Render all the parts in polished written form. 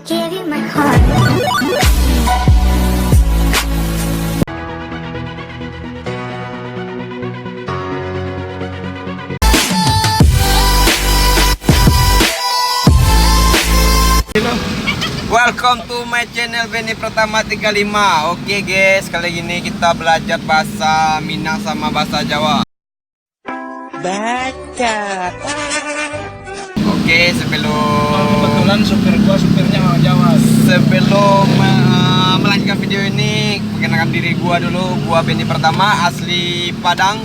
gave you my heart. Welcome to my channel Benny Pratama 35. Oke guys, kali ini kita belajar bahasa Minang sama bahasa Jawa. Baca. Oke, Kebetulan supir gua supirnya orang Jawa. sebelum melanjutkan video ini, perkenalkan diri gua dulu. Gua Benny Pratama, asli Padang.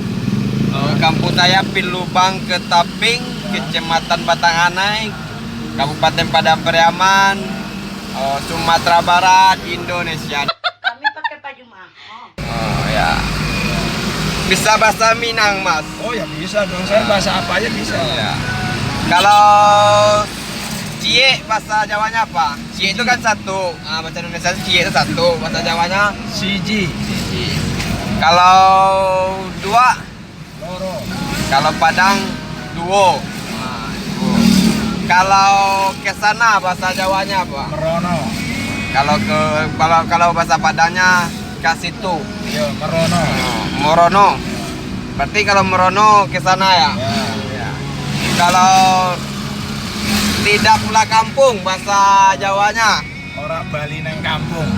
Kampung saya Pilubang, Ketaping, Kecamatan Batanganai, Kabupaten Padang Pariaman, Sumatera Barat, Indonesia. Kami pakai baju mahal. Oh ya. Bisa bahasa Minang, Mas? Oh ya bisa dong, saya bahasa apa aja bisa. Ya. Kalau cie bahasa Jawanya apa? Cie itu kan satu. Bahasa Indonesia cie itu satu. Bahasa Jawanya Siji, kalau dua. loro, Kalau Padang duo. Duo. Kalau ke sana bahasa Jawanya apa? merono. Kalau bahasa Padangnya ke situ. Iya, merono. Morono. Berarti kalau merono ke sana ya. Ya. Kalau tidak pulang kampung bahasa Jawanya. Orang Bali neng kampung.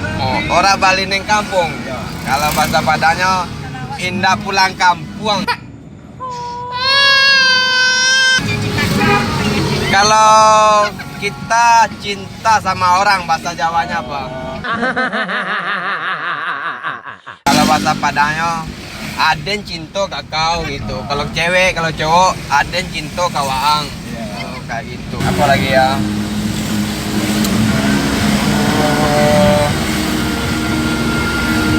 Orang Bali neng kampung. Ya. Kalau bahasa Padangnya indah pulang kampung. Kalau kita cinta sama orang bahasa Jawanya apa? Kalau bahasa Padangnya Aden cinta kakau gitu. Kalau cewek, kalau cowok Aden cinta kawaang. Kayak gitu. Apa lagi ya?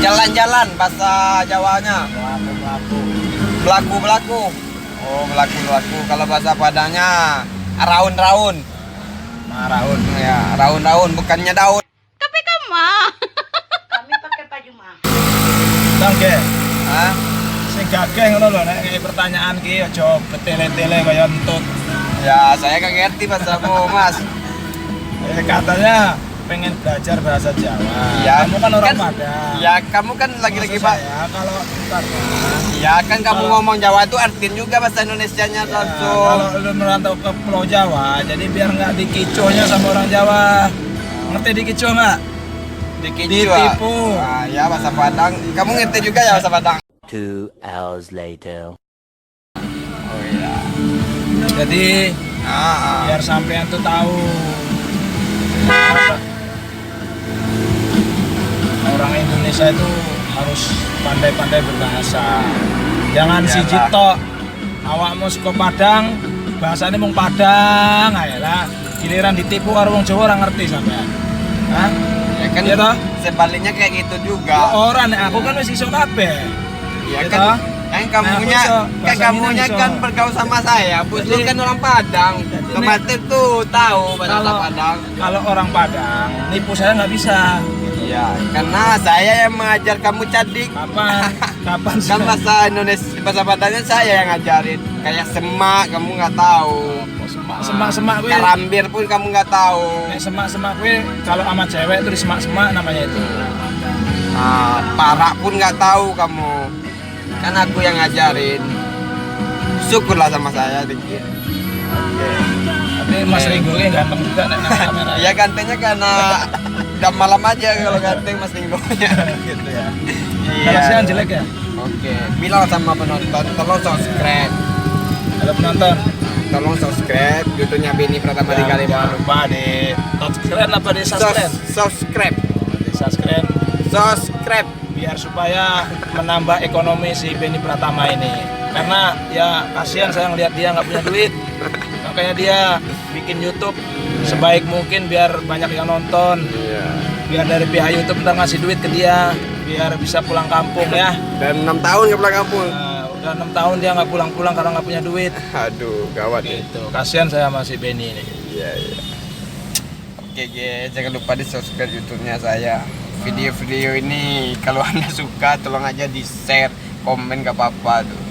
Jalan-jalan bahasa Jawanya. Belaku. Belaku. Kalau bahasa Padangnya raun-raun. Maraun. Ya, raun-raun bukannya daun. Tapi kamu kami pakai baju mahal. Tangke. Hah? Sing gageh ngono lho nek ngene pertanyaan ki aja betele-tele kaya entut. Ya, saya kan ngerti bahasamu, Mas. Katanya pengen belajar bahasa Jawa. Ya, Kamu kan orang Padang. Ya, kamu kan lagi-lagi Pak. Pak. Ya kalau ntar Ya, kan kamu ngomong Jawa itu artiin juga bahasa Indonesianya langsung. kalau lu merantau ke Pulau Jawa, jadi biar nggak dikiconya sama orang Jawa. Ngerti dikico nggak? Ditipu. Nah, ya bahasa Padang. Kamu ngerti juga ya bahasa Padang? 2 hours later. Oh iya. Jadi biar sampean tuh tahu orang Indonesia itu harus pandai-pandai berbahasa. Jangan Ya, siji Pak. tok. Awakmu saka Padang, bahasane mung Padang ae lah. Giliran ditipu karo wong Jawa ora ngerti sampean. Hah? Ya kan Iya toh? sebaliknya kayak gitu Ya, juga. ora nek aku kan wis iso kabeh. Ya Iya kan, toh? kamunya Nah, aku iso, kan bahasa kamunya Minang iso. kan bergaul sama saya. Bosku Jadi- kan orang Padang. Jadi Otomatis tuh tahu bahasa Kalau Padang. kalau orang Padang nipu saya nggak bisa. Iya, karena saya yang mengajar kamu cadik. Kapan? Kapan sih? Kan bahasa Indonesia, bahasa Padangnya saya yang ngajarin. Kayak semak kamu nggak tahu. Semak gue. Karambir pun kamu nggak tahu. Nek semak gue kalau sama cewek itu di semak namanya itu. Parak pun nggak tahu kamu. Kan aku yang ngajarin. Syukurlah sama saya dikit. Tapi Mas Ringo ini ganteng juga nek nang kamera. Ya gantengnya karena udah malam aja kalau ganteng Mas Tinggonya. Gitu ya. Iya. Kalau siang jelek ya? Oke, bilang sama penonton tolong subscribe. Ada penonton. Tolong subscribe YouTube-nya Benny Pratama 35. Jangan lupa di subscribe apa di subscribe? Subscribe. Di subscribe Subscribe. biar supaya menambah ekonomi si Benny Pratama ini. Karena ya kasihan saya ngeliat dia nggak punya duit. Makanya dia bikin YouTube sebaik mungkin biar banyak yang nonton. Iya. Biar dari pihak YouTube ntar ngasih duit ke dia biar bisa pulang kampung ya. Dan 6 tahun ke pulang kampung. Nah, udah 6 tahun dia nggak pulang-pulang karena nggak punya duit. Aduh, gawat nih. Gitu. Kasihan saya sama si Benny ini. Iya. Oke guys, jangan lupa di subscribe YouTube-nya saya. Video-video ini kalau anda suka tolong aja di share, komen gak apa-apa tuh.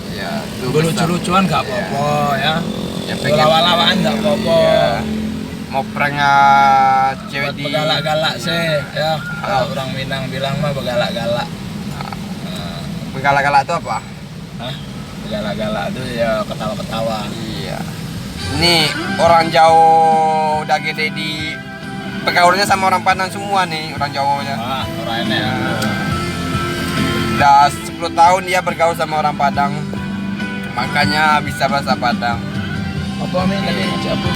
Ya, tuh Lucu-lucuan nggak Iya. apa-apa ya. Ya pengen Lawa-lawaan nggak apa-apa. Iya. mau prank cewek di Begalak-galak sih ya. Kalau orang Minang bilang mah begalak-galak. Begalak-galak itu apa? Hah? Begalak-galak itu ya ketawa-ketawa. Iya. Ini orang jauh udah gede di pergaulannya sama orang Padang semua nih, orang Jawanya. Orang ini ya. Udah 10 tahun dia bergaul sama orang Padang. Makanya bisa bahasa Padang. Apa Min tadi? Siapa?